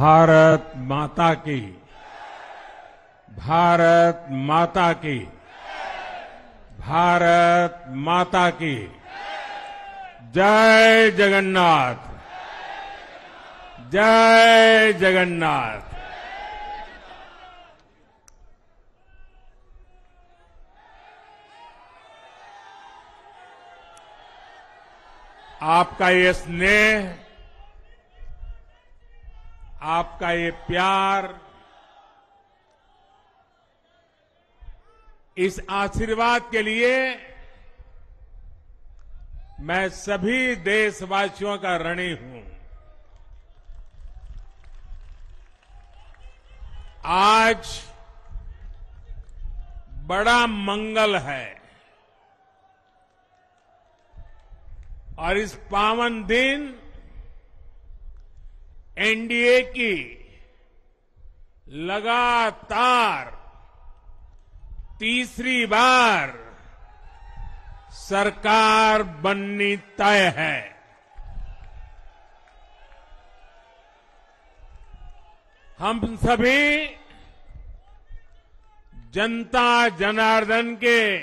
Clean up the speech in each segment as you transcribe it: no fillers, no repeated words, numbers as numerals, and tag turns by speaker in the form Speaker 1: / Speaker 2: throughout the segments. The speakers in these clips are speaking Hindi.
Speaker 1: भारत माता की, भारत माता की, भारत माता की। जय जगन्नाथ, जय जगन्नाथ। आपका ये स्नेह, आपका ये प्यार, इस आशीर्वाद के लिए मैं सभी देशवासियों का ऋणी हूं। आज बड़ा मंगल है और इस पावन दिन एनडीए की लगातार तीसरी बार सरकार बननी तय है। हम सभी जनता जनार्दन के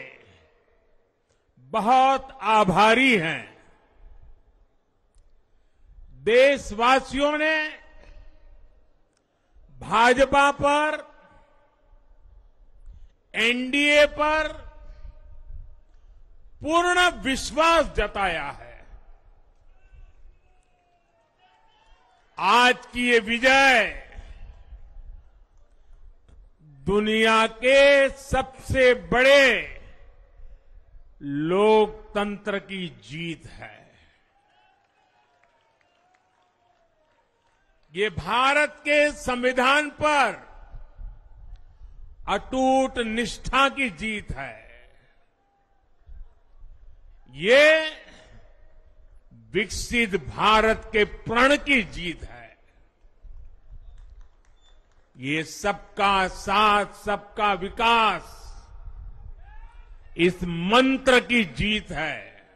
Speaker 1: बहुत आभारी हैं। देशवासियों ने भाजपा पर, एनडीए पर पूर्ण विश्वास जताया है। आज की ये विजय दुनिया के सबसे बड़े लोकतंत्र की जीत है। ये भारत के संविधान पर अटूट निष्ठा की जीत है। ये विकसित भारत के प्रण की जीत है। ये सबका साथ, सबका विकास, इस मंत्र की जीत है।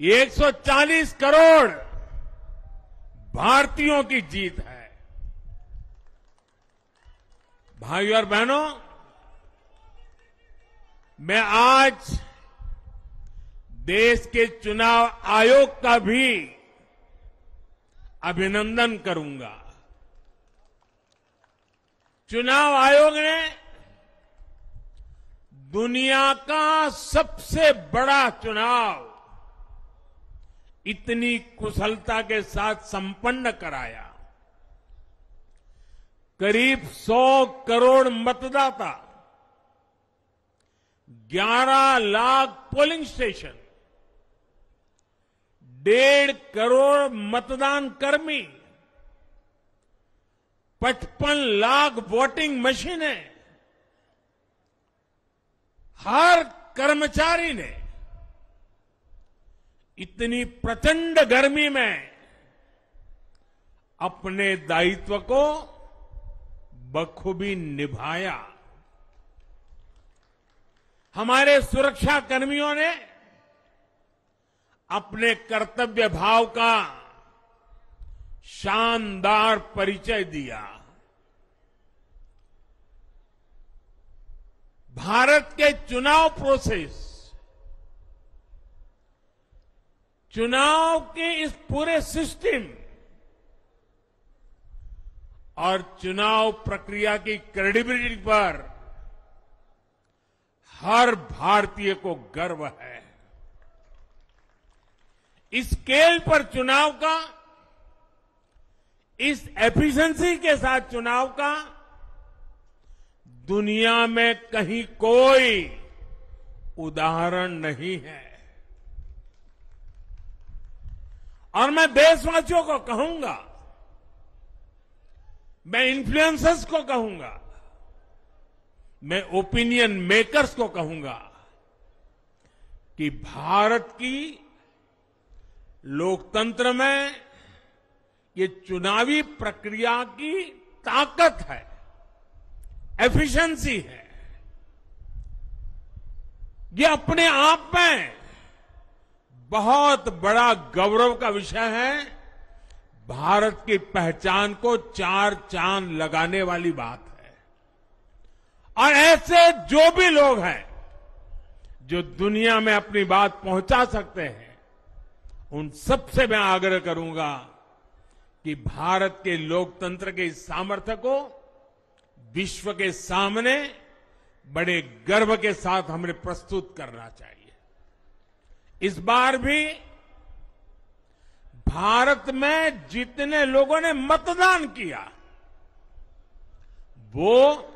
Speaker 1: ये 140 करोड़ भारतीयों की जीत है। भाइयों और बहनों, मैं आज देश के चुनाव आयोग का भी अभिनंदन करूंगा। चुनाव आयोग ने दुनिया का सबसे बड़ा चुनाव इतनी कुशलता के साथ संपन्न कराया। करीब 100 करोड़ मतदाता, 11 लाख पोलिंग स्टेशन, 1.5 करोड़ मतदान कर्मी, 55 लाख वोटिंग मशीनें, हर कर्मचारी ने इतनी प्रचंड गर्मी में अपने दायित्व को बखूबी निभाया। हमारे सुरक्षा कर्मियों ने अपने कर्तव्य भाव का शानदार परिचय दिया। भारत के चुनाव प्रोसेस, चुनाव के इस पूरे सिस्टम और चुनाव प्रक्रिया की क्रेडिबिलिटी पर हर भारतीय को गर्व है। इस स्केल पर चुनाव का, इस एफिशिएंसी के साथ चुनाव का दुनिया में कहीं कोई उदाहरण नहीं है। और मैं देशवासियों को कहूंगा, मैं इन्फ्लुएंसर्स को कहूंगा, मैं ओपिनियन मेकर्स को कहूंगा कि भारत की लोकतंत्र में ये चुनावी प्रक्रिया की ताकत है, एफिशिएंसी है। ये अपने आप में बहुत बड़ा गौरव का विषय है भारत की पहचान को चार चांद लगाने वाली बात है। और ऐसे जो भी लोग हैं जो दुनिया में अपनी बात पहुंचा सकते हैं, उन सबसे मैं आग्रह करूंगा कि भारत के लोकतंत्र के इस सामर्थ्य को विश्व के सामने बड़े गर्व के साथ हमें प्रस्तुत करना चाहिए। इस बार भी भारत में जितने लोगों ने मतदान किया, वो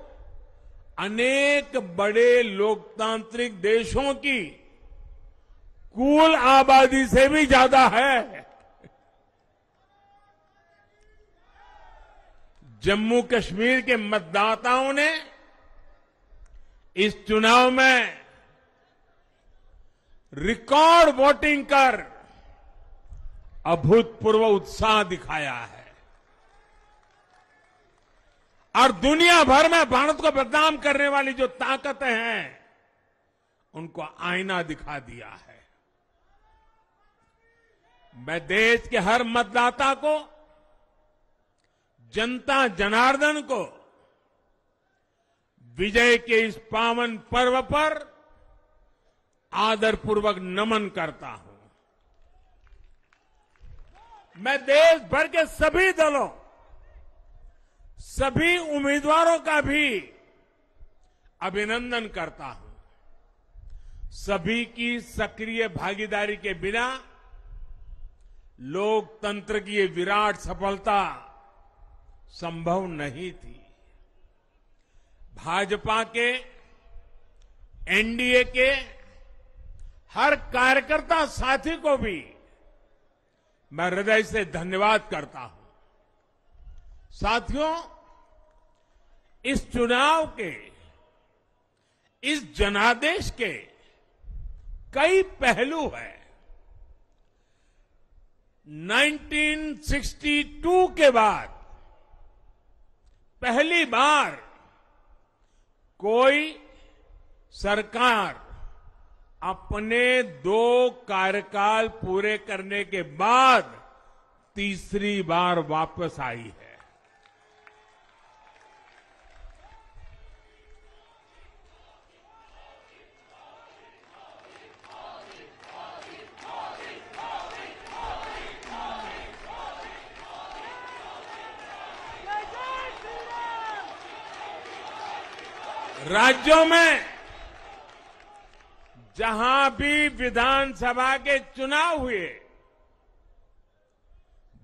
Speaker 1: अनेक बड़े लोकतांत्रिक देशों की कुल आबादी से भी ज्यादा है। जम्मू कश्मीर के मतदाताओं ने इस चुनाव में रिकॉर्ड वोटिंग कर अभूतपूर्व उत्साह दिखाया है और दुनिया भर में भारत को बदनाम करने वाली जो ताकतें हैं, उनको आईना दिखा दिया है। मैं देश के हर मतदाता को, जनता जनार्दन को विजय के इस पावन पर्व पर आदरपूर्वक नमन करता हूं। मैं देश भर के सभी दलों, सभी उम्मीदवारों का भी अभिनंदन करता हूं। सभी की सक्रिय भागीदारी के बिना लोकतंत्र की ये विराट सफलता संभव नहीं थी। भाजपा के, एनडीए के हर कार्यकर्ता साथी को भी मैं हृदय से धन्यवाद करता हूं। साथियों, इस चुनाव के, इस जनादेश के कई पहलू हैं। 1962 के बाद पहली बार कोई सरकार अपने 2 कार्यकाल पूरे करने के बाद तीसरी बार वापस आई है। राज्यों में जहां भी विधानसभा के चुनाव हुए,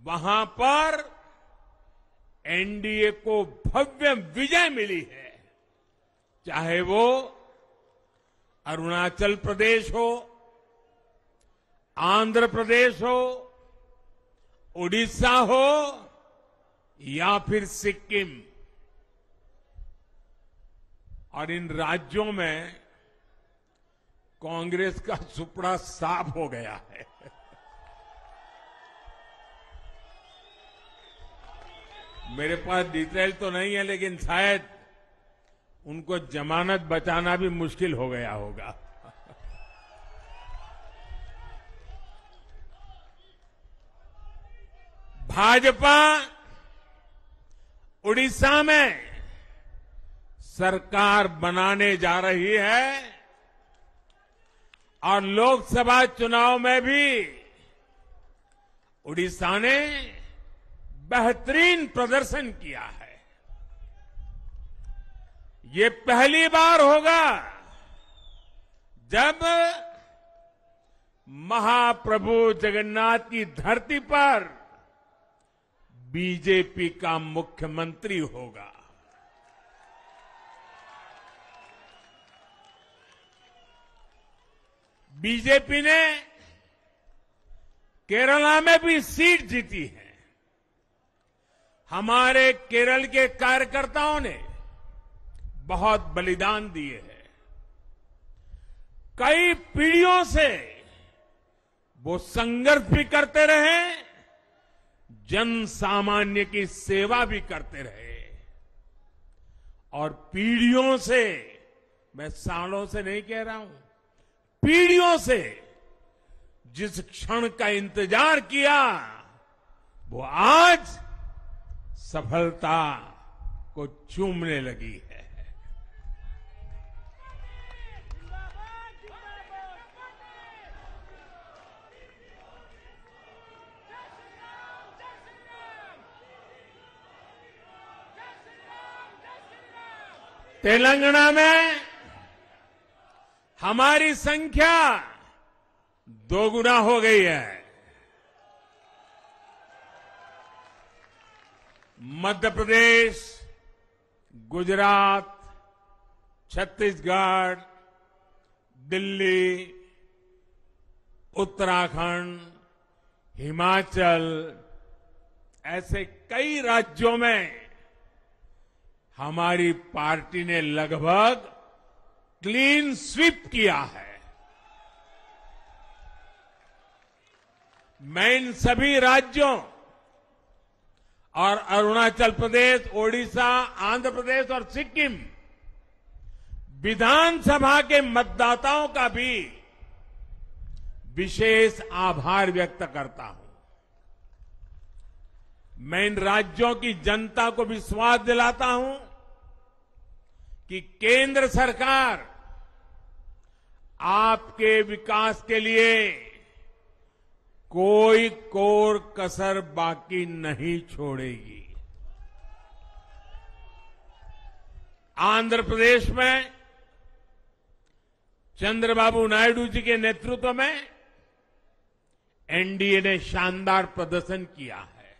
Speaker 1: वहां पर एनडीए को भव्य विजय मिली है। चाहे वो अरुणाचल प्रदेश हो, आंध्र प्रदेश हो, उड़ीसा हो या फिर सिक्किम। और इन राज्यों में कांग्रेस का सुपड़ा साफ हो गया है। मेरे पास डिटेल तो नहीं है, लेकिन शायद उनको जमानत बचाना भी मुश्किल हो गया होगा। भाजपा उड़ीसा में सरकार बनाने जा रही है और लोकसभा चुनाव में भी उड़ीसा ने बेहतरीन प्रदर्शन किया है। ये पहली बार होगा जब महाप्रभु जगन्नाथ की धरती पर बीजेपी का मुख्यमंत्री होगा। बीजेपी ने केरला में भी सीट जीती है। हमारे केरल के कार्यकर्ताओं ने बहुत बलिदान दिए हैं। कई पीढ़ियों से वो संघर्ष भी करते रहे, जन सामान्य की सेवा भी करते रहे। और पीढ़ियों से, मैं सालों से नहीं कह रहा हूं, पीढ़ियों से जिस क्षण का इंतजार किया, वो आज सफलता को चूमने लगी है। तेलंगाना में हमारी संख्या दोगुना हो गई है। मध्य प्रदेश, गुजरात, छत्तीसगढ़, दिल्ली, उत्तराखंड, हिमाचल, ऐसे कई राज्यों में हमारी पार्टी ने लगभग क्लीन स्वीप किया है। मैं इन सभी राज्यों और अरुणाचल प्रदेश, ओडिशा, आंध्र प्रदेश और सिक्किम विधानसभा के मतदाताओं का भी विशेष आभार व्यक्त करता हूं। मैं इन राज्यों की जनता को विश्वास दिलाता हूं कि केंद्र सरकार आपके विकास के लिए कोई कोर कसर बाकी नहीं छोड़ेगी। आंध्र प्रदेश में चंद्रबाबू नायडू जी के नेतृत्व में एनडीए ने शानदार प्रदर्शन किया है।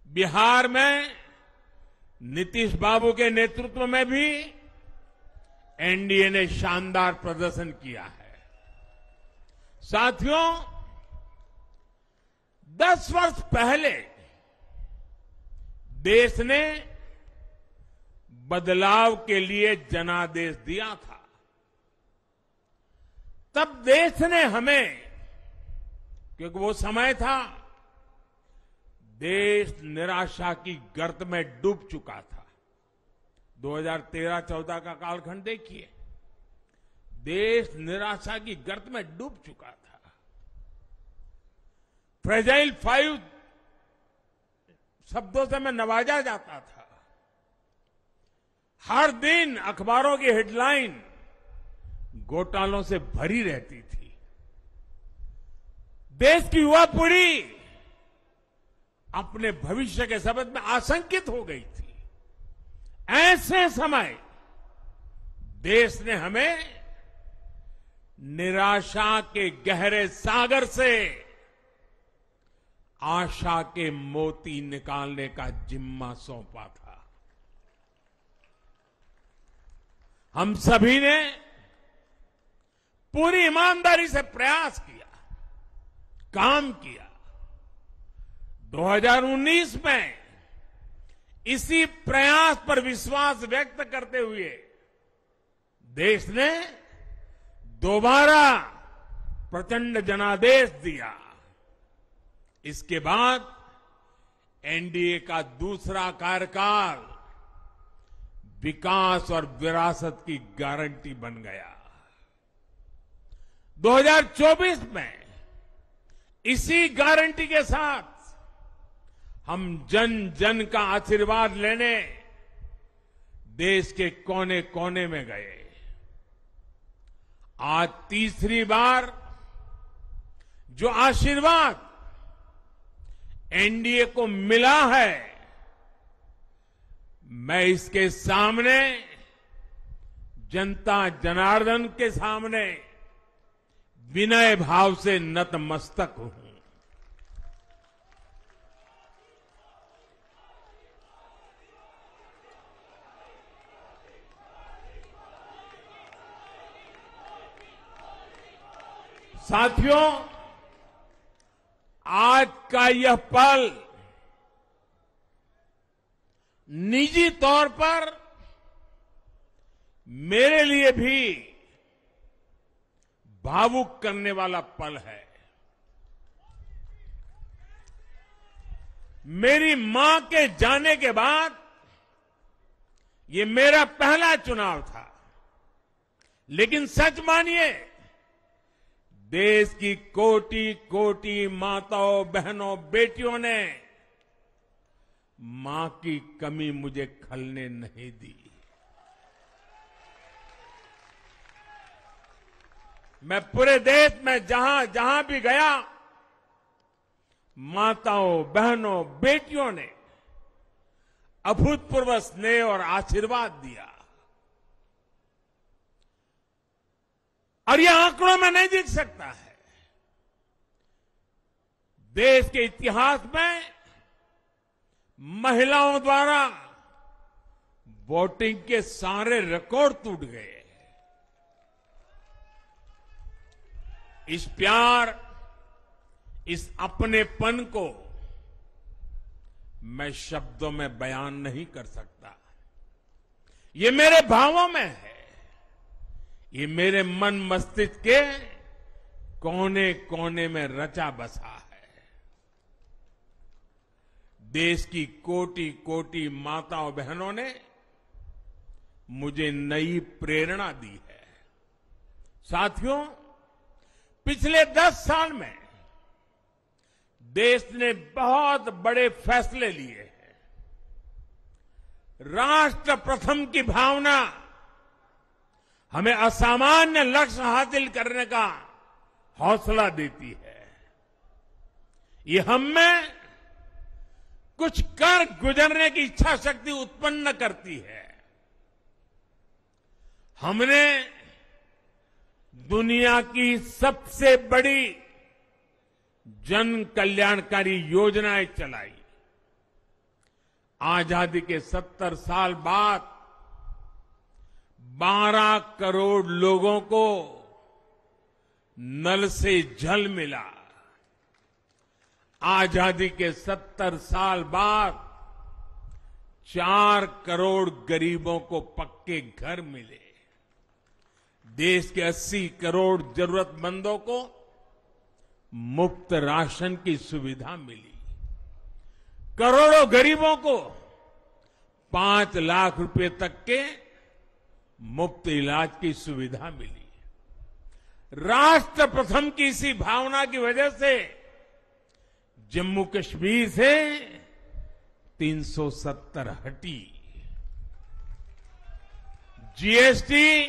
Speaker 1: बिहार में नीतीश बाबू के नेतृत्व में भी एनडीए ने शानदार प्रदर्शन किया है। साथियों, 10 वर्ष पहले देश ने बदलाव के लिए जनादेश दिया था। तब देश ने हमें, क्योंकि वो समय था देश निराशा की गर्त में डूब चुका था। 2013-14 का कालखंड देखिए, देश निराशा की गर्त में डूब चुका था। फ्रेजाइल 5 शब्दों से मैं नवाजा जाता था। हर दिन अखबारों की हेडलाइन घोटालों से भरी रहती थी। देश की युवा पीढ़ी अपने भविष्य के संबंध में आशंकित हो गई थी। ऐसे समय देश ने हमें निराशा के गहरे सागर से आशा के मोती निकालने का जिम्मा सौंपा था। हम सभी ने पूरी ईमानदारी से प्रयास किया, काम किया। 2019 में इसी प्रयास पर विश्वास व्यक्त करते हुए देश ने दोबारा प्रचंड जनादेश दिया। इसके बाद एनडीए का दूसरा कार्यकाल विकास और विरासत की गारंटी बन गया। 2024 में इसी गारंटी के साथ हम जन जन का आशीर्वाद लेने देश के कोने कोने में गए। आज तीसरी बार जो आशीर्वाद एनडीए को मिला है, मैं इसके सामने, जनता जनार्दन के सामने विनय भाव से नतमस्तक हूं। साथियों, आज का यह पल निजी तौर पर मेरे लिए भी भावुक करने वाला पल है। मेरी मां के जाने के बाद ये मेरा पहला चुनाव था, लेकिन सच मानिए देश की कोटि कोटि माताओं, बहनों, बेटियों ने मां की कमी मुझे खलने नहीं दी। मैं पूरे देश में जहां जहां भी गया, माताओं, बहनों, बेटियों ने अभूतपूर्व स्नेह और आशीर्वाद दिया। और यह आंकड़ों में नहीं दिख सकता है। देश के इतिहास में महिलाओं द्वारा वोटिंग के सारे रिकॉर्ड टूट गए। इस प्यार, इस अपनेपन को मैं शब्दों में बयान नहीं कर सकता। ये मेरे भावों में है। ये मेरे मन मस्तिष्क के कोने कोने में रचा बसा है। देश की कोटि कोटि माताओं, बहनों ने मुझे नई प्रेरणा दी है। साथियों, पिछले 10 साल में देश ने बहुत बड़े फैसले लिए हैं। राष्ट्र प्रथम की भावना हमें असामान्य लक्ष्य हासिल करने का हौसला देती है। ये हम में कुछ कर गुजरने की इच्छा शक्ति उत्पन्न करती है। हमने दुनिया की सबसे बड़ी जन कल्याणकारी योजनाएं चलाई। आजादी के 70 साल बाद 12 करोड़ लोगों को नल से जल मिला। आजादी के 70 साल बाद 4 करोड़ गरीबों को पक्के घर मिले। देश के 80 करोड़ जरूरतमंदों को मुफ्त राशन की सुविधा मिली। करोड़ों गरीबों को 5 लाख रुपए तक के मुफ्त इलाज की सुविधा मिली। राष्ट्र प्रथम की इसी भावना की वजह से जम्मू कश्मीर से 370 हटी। जीएसटी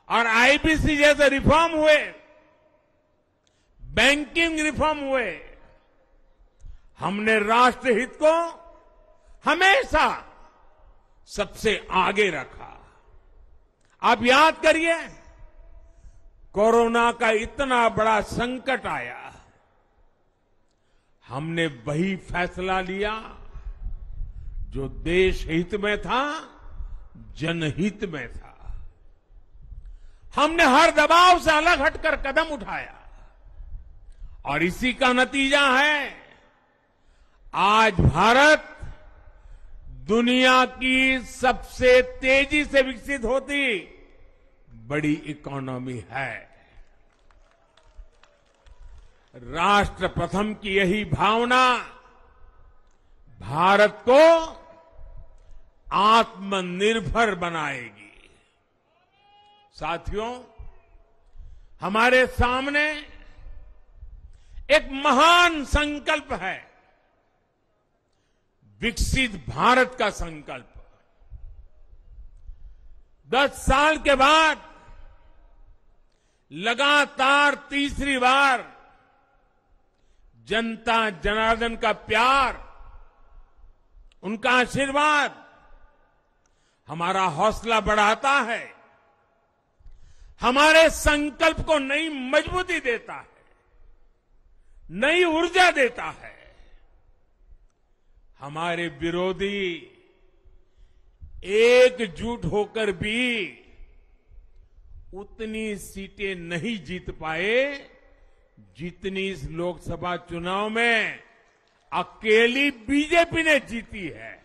Speaker 1: और आईबीसी जैसे रिफॉर्म हुए, बैंकिंग रिफॉर्म हुए। हमने राष्ट्रहित को हमेशा सबसे आगे रखा। आप याद करिए, कोरोना का इतना बड़ा संकट आया, हमने वही फैसला लिया जो देश हित में था, जनहित में था। हमने हर दबाव से अलग हटकर कदम उठाया और इसी का नतीजा है आज भारत दुनिया की सबसे तेजी से विकसित होती बड़ी इकोनॉमी है। राष्ट्र प्रथम की यही भावना भारत को आत्मनिर्भर बनाएगी। साथियों, हमारे सामने एक महान संकल्प है, विकसित भारत का संकल्प। 10 साल के बाद लगातार तीसरी बार जनता जनार्दन का प्यार, उनका आशीर्वाद हमारा हौसला बढ़ाता है, हमारे संकल्प को नई मजबूती देता है, नई ऊर्जा देता है। हमारे विरोधी एकजुट होकर भी उतनी सीटें नहीं जीत पाए जितनी इस लोकसभा चुनाव में अकेली बीजेपी ने जीती है।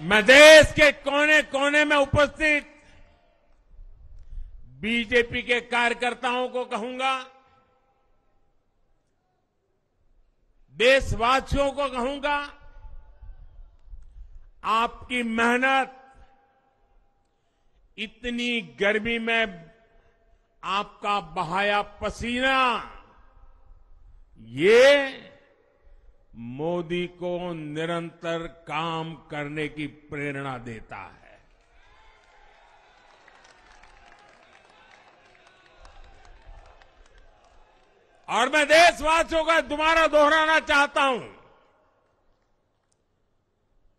Speaker 1: मैं देश के कोने कोने में उपस्थित बीजेपी के कार्यकर्ताओं को कहूंगा, देशवासियों को कहूंगा, आपकी मेहनत, इतनी गर्मी में आपका बहाया पसीना, ये मोदी को निरंतर काम करने की प्रेरणा देता है। और मैं देशवासियों का दोबारा दोहराना चाहता हूं,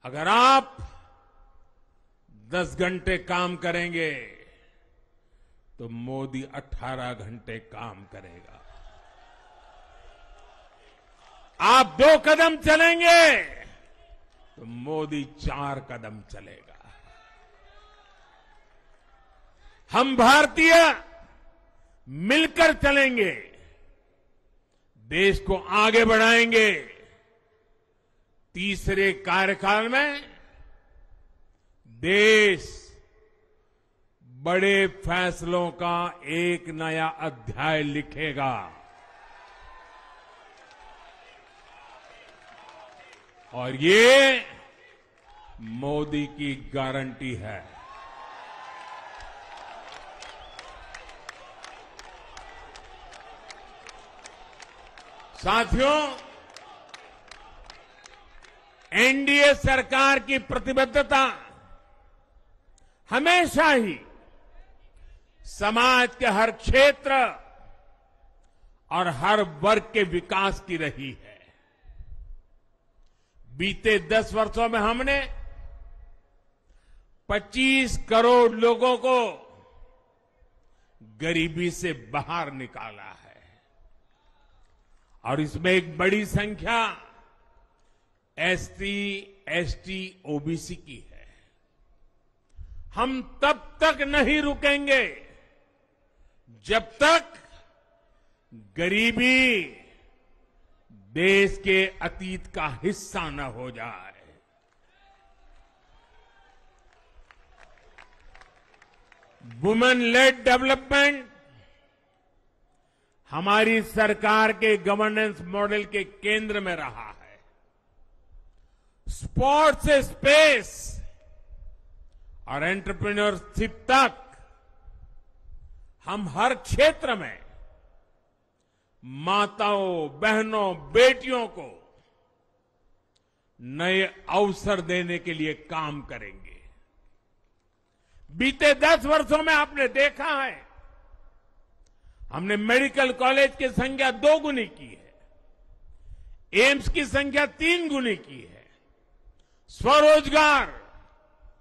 Speaker 1: अगर आप 10 घंटे काम करेंगे तो मोदी 18 घंटे काम करेगा। आप 2 कदम चलेंगे तो मोदी 4 कदम चलेगा। हम भारतीय मिलकर चलेंगे, देश को आगे बढ़ाएंगे। तीसरे कार्यकाल में देश बड़े फैसलों का एक नया अध्याय लिखेगा। और ये मोदी की गारंटी है। साथियों, एनडीए सरकार की प्रतिबद्धता हमेशा ही समाज के हर क्षेत्र और हर वर्ग के विकास की रही है। बीते 10 वर्षों में हमने 25 करोड़ लोगों को गरीबी से बाहर निकाला है, और इसमें एक बड़ी संख्या एसटी, एसटी, ओबीसी की है। हम तब तक नहीं रुकेंगे जब तक गरीबी देश के अतीत का हिस्सा न हो जाए। वुमेन लेड डेवलपमेंट हमारी सरकार के गवर्नेंस मॉडल के केंद्र में रहा है। स्पोर्ट्स से स्पेस और एंटरप्रेन्योरशिप तक हम हर क्षेत्र में माताओं, बहनों, बेटियों को नए अवसर देने के लिए काम करेंगे। बीते 10 वर्षों में आपने देखा है, हमने मेडिकल कॉलेज की संख्या 2 गुनी की है, एम्स की संख्या 3 गुनी की है, स्वरोजगार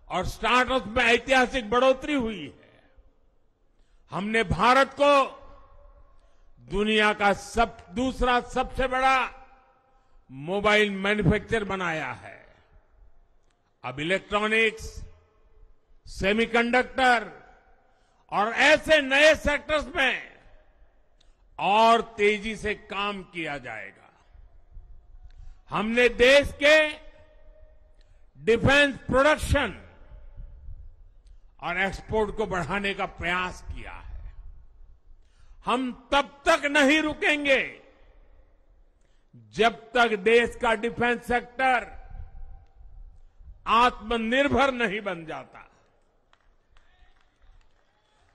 Speaker 1: और स्टार्टअप में ऐतिहासिक बढ़ोतरी हुई है। हमने भारत को दुनिया का दूसरा सबसे बड़ा मोबाइल मैन्युफैक्चर बनाया है। अब इलेक्ट्रॉनिक्स, सेमीकंडक्टर और ऐसे नए सेक्टर्स में और तेजी से काम किया जाएगा। हमने देश के डिफेंस प्रोडक्शन और एक्सपोर्ट को बढ़ाने का प्रयास किया है। हम तब तक नहीं रुकेंगे जब तक देश का डिफेंस सेक्टर आत्मनिर्भर नहीं बन जाता।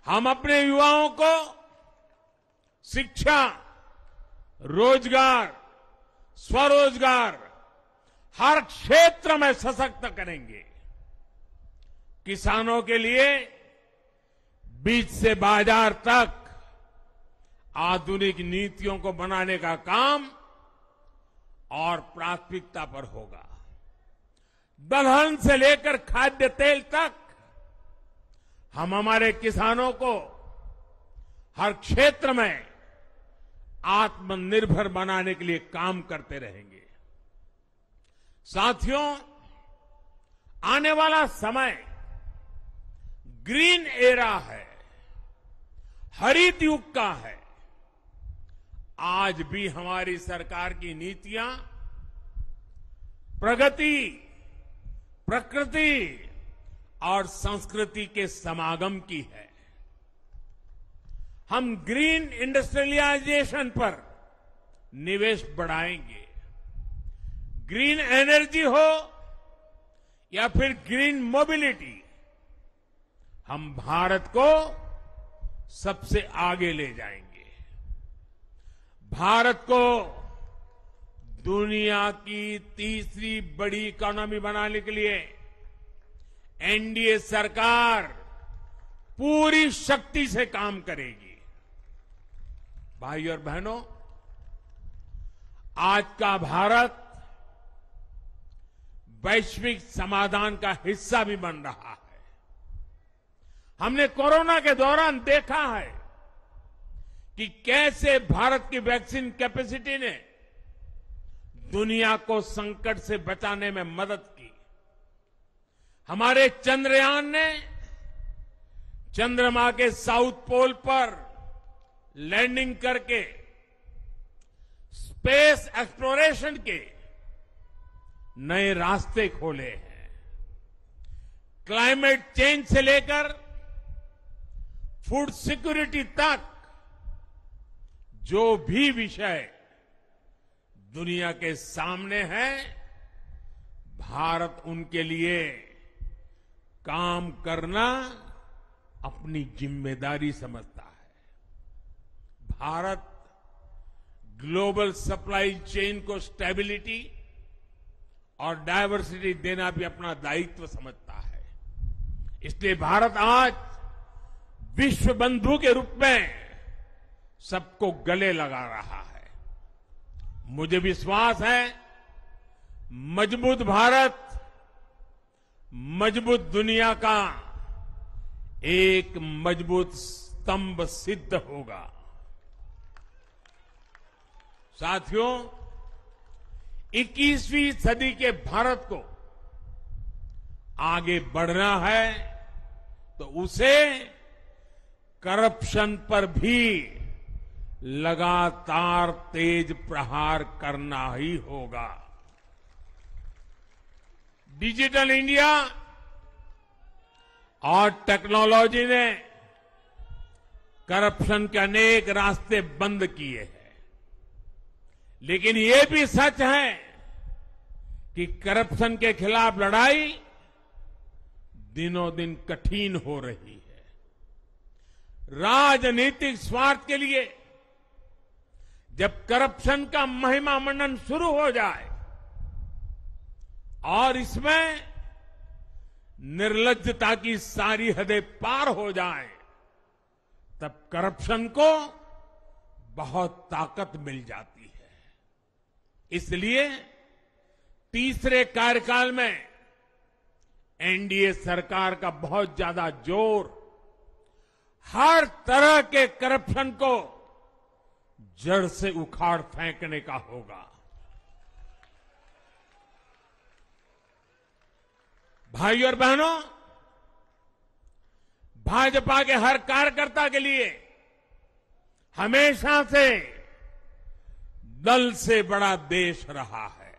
Speaker 1: हम अपने युवाओं को शिक्षा, रोजगार, स्वरोजगार हर क्षेत्र में सशक्त करेंगे। किसानों के लिए बीज से बाजार तक आधुनिक नीतियों को बनाने का काम और प्राथमिकता पर होगा। दलहन से लेकर खाद्य तेल तक हम हमारे किसानों को हर क्षेत्र में आत्मनिर्भर बनाने के लिए काम करते रहेंगे। साथियों, आने वाला समय ग्रीन एरा है, हरित युग का है। आज भी हमारी सरकार की नीतियां प्रगति, प्रकृति और संस्कृति के समागम की है। हम ग्रीन इंडस्ट्रियलाइजेशन पर निवेश बढ़ाएंगे, ग्रीन एनर्जी हो या फिर ग्रीन मोबिलिटी, हम भारत को सबसे आगे ले जाएंगे। भारत को दुनिया की तीसरी बड़ी इकोनॉमी बनाने के लिए एनडीए सरकार पूरी शक्ति से काम करेगी। भाई और बहनों, आज का भारत वैश्विक समाधान का हिस्सा भी बन रहा है। हमने कोरोना के दौरान देखा है कि कैसे भारत की वैक्सीन कैपेसिटी ने दुनिया को संकट से बचाने में मदद की। हमारे चंद्रयान ने चंद्रमा के साउथ पोल पर लैंडिंग करके स्पेस एक्सप्लोरेशन के नए रास्ते खोले हैं। क्लाइमेट चेंज से लेकर फूड सिक्योरिटी तक जो भी विषय दुनिया के सामने है, भारत उनके लिए काम करना अपनी जिम्मेदारी समझता है। भारत ग्लोबल सप्लाई चेन को स्टेबिलिटी और डायवर्सिटी देना भी अपना दायित्व समझता है। इसलिए भारत आज विश्व बंधु के रूप में सबको गले लगा रहा है। मुझे विश्वास है, मजबूत भारत मजबूत दुनिया का एक मजबूत स्तंभ सिद्ध होगा। साथियों, 21वीं सदी के भारत को आगे बढ़ना है तो उसे करप्शन पर भी लगातार तेज प्रहार करना ही होगा। डिजिटल इंडिया और टेक्नोलॉजी ने करप्शन के अनेक रास्ते बंद किए हैं, लेकिन ये भी सच है कि करप्शन के खिलाफ लड़ाई दिनों दिन कठिन हो रही है। राजनीतिक स्वार्थ के लिए जब करप्शन का महिमा मंडन शुरू हो जाए और इसमें निर्लज्जता की सारी हदें पार हो जाए, तब करप्शन को बहुत ताकत मिल जाती है। इसलिए तीसरे कार्यकाल में एनडीए सरकार का बहुत ज्यादा जोर हर तरह के करप्शन को जड़ से उखाड़ फेंकने का होगा। भाइयों और बहनों, भाजपा के हर कार्यकर्ता के लिए हमेशा से दल से बड़ा देश रहा है।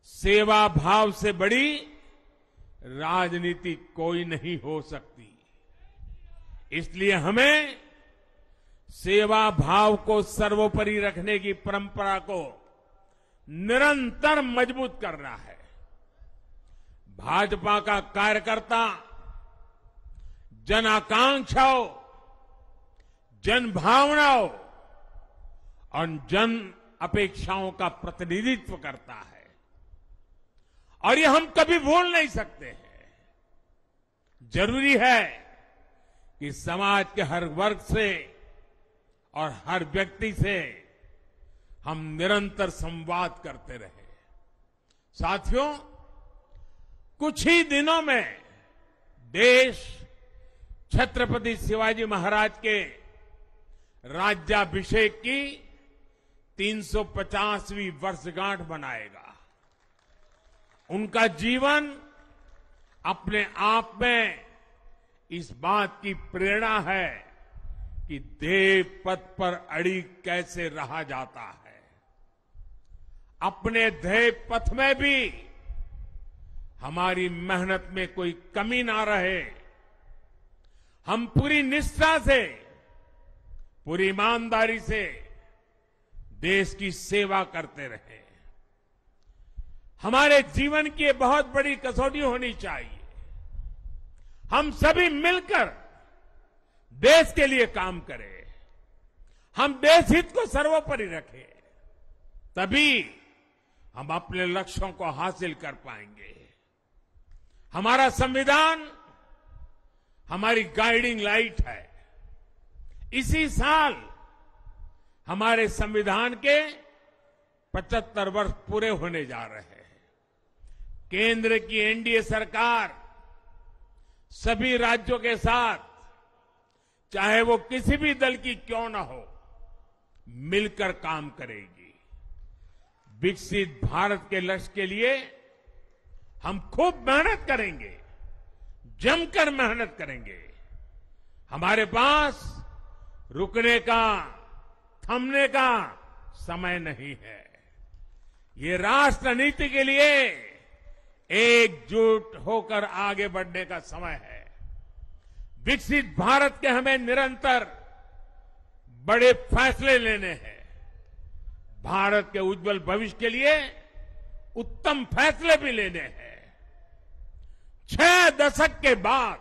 Speaker 1: सेवा भाव से बड़ी राजनीति कोई नहीं हो सकती। इसलिए हमें सेवा भाव को सर्वोपरि रखने की परंपरा को निरंतर मजबूत करना है। भाजपा का कार्यकर्ता जन आकांक्षाओं, जन भावनाओं और जन अपेक्षाओं का प्रतिनिधित्व करता है, और ये हम कभी भूल नहीं सकते हैं। जरूरी है कि समाज के हर वर्ग से और हर व्यक्ति से हम निरंतर संवाद करते रहे। साथियों, कुछ ही दिनों में देश छत्रपति शिवाजी महाराज के राज्याभिषेक की 350वीं वर्षगांठ मनाएगा। उनका जीवन अपने आप में इस बात की प्रेरणा है कि ध्येय पथ पर अड़ी कैसे रहा जाता है। अपने ध्येय पथ में भी हमारी मेहनत में कोई कमी ना रहे। हम पूरी निष्ठा से, पूरी ईमानदारी से देश की सेवा करते रहे। हमारे जीवन की ये बहुत बड़ी कसौटी होनी चाहिए। हम सभी मिलकर देश के लिए काम करें, हम देश हित को सर्वोपरि रखें, तभी हम अपने लक्ष्यों को हासिल कर पाएंगे। हमारा संविधान हमारी गाइडिंग लाइट है। इसी साल हमारे संविधान के 75 वर्ष पूरे होने जा रहे हैं। केंद्र की एनडीए सरकार सभी राज्यों के साथ, चाहे वो किसी भी दल की क्यों न हो, मिलकर काम करेगी। विकसित भारत के लक्ष्य के लिए हम खूब मेहनत करेंगे, जमकर मेहनत करेंगे। हमारे पास रुकने का, थमने का समय नहीं है। ये राष्ट्र नीति के लिए एकजुट होकर आगे बढ़ने का समय है। विकसित भारत के हमें निरंतर बड़े फैसले लेने हैं। भारत के उज्जवल भविष्य के लिए उत्तम फैसले भी लेने हैं। 6 दशक के बाद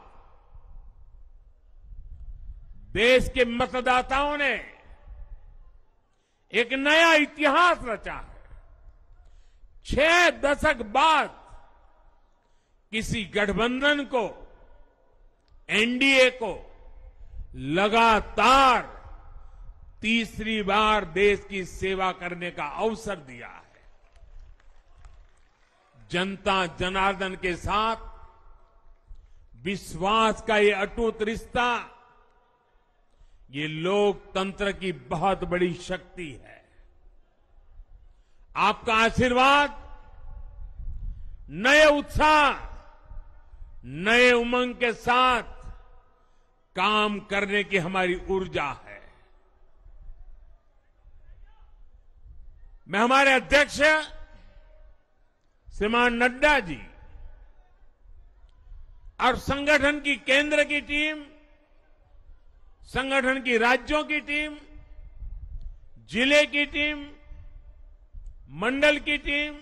Speaker 1: देश के मतदाताओं ने एक नया इतिहास रचा है। 6 दशक बाद किसी गठबंधन को, एनडीए को लगातार तीसरी बार देश की सेवा करने का अवसर दिया है। जनता जनार्दन के साथ विश्वास का ये अटूट रिश्ता, ये लोकतंत्र की बहुत बड़ी शक्ति है। आपका आशीर्वाद नए उत्साह, नए उमंग के साथ काम करने की हमारी ऊर्जा है। मैं हमारे अध्यक्ष श्रीमान नड्डा जी और संगठन की केंद्र की टीम, संगठन की राज्यों की टीम, जिले की टीम, मंडल की टीम,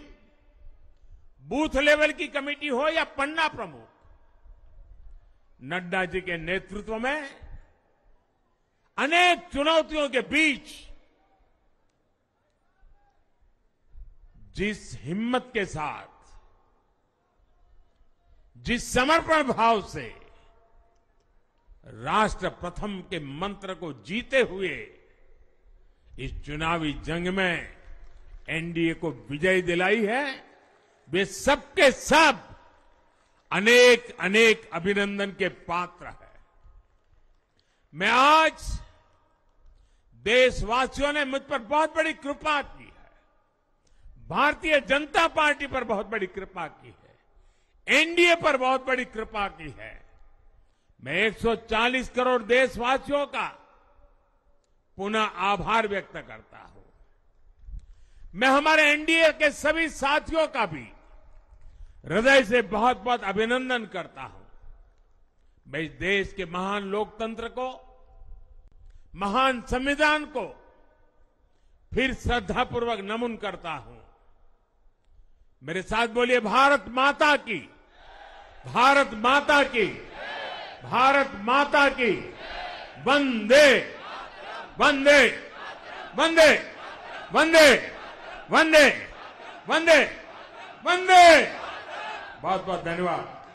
Speaker 1: बूथ लेवल की कमेटी हो या पन्ना प्रमुख, नड्डा जी के नेतृत्व में अनेक चुनौतियों के बीच जिस हिम्मत के साथ, जिस समर्पण भाव से राष्ट्र प्रथम के मंत्र को जीते हुए इस चुनावी जंग में एनडीए को विजय दिलाई है, वे सबके सब अनेक अनेक अभिनंदन के पात्र हैं। मैं आज देशवासियों ने मुझ पर बहुत बड़ी कृपा की है, भारतीय जनता पार्टी पर बहुत बड़ी कृपा की है, एनडीए पर बहुत बड़ी कृपा की है। मैं 140 करोड़ देशवासियों का पुनः आभार व्यक्त करता हूं। मैं हमारे एनडीए के सभी साथियों का भी हृदय से बहुत बहुत अभिनंदन करता हूं। मैं इस देश के महान लोकतंत्र को, महान संविधान को फिर श्रद्धापूर्वक नमन करता हूं। मेरे साथ बोलिए, भारत माता की, भारत माता की, भारत माता की, वंदे वंदे वंदे वंदे वंदे वंदे वंदे। बहुत बहुत धन्यवाद।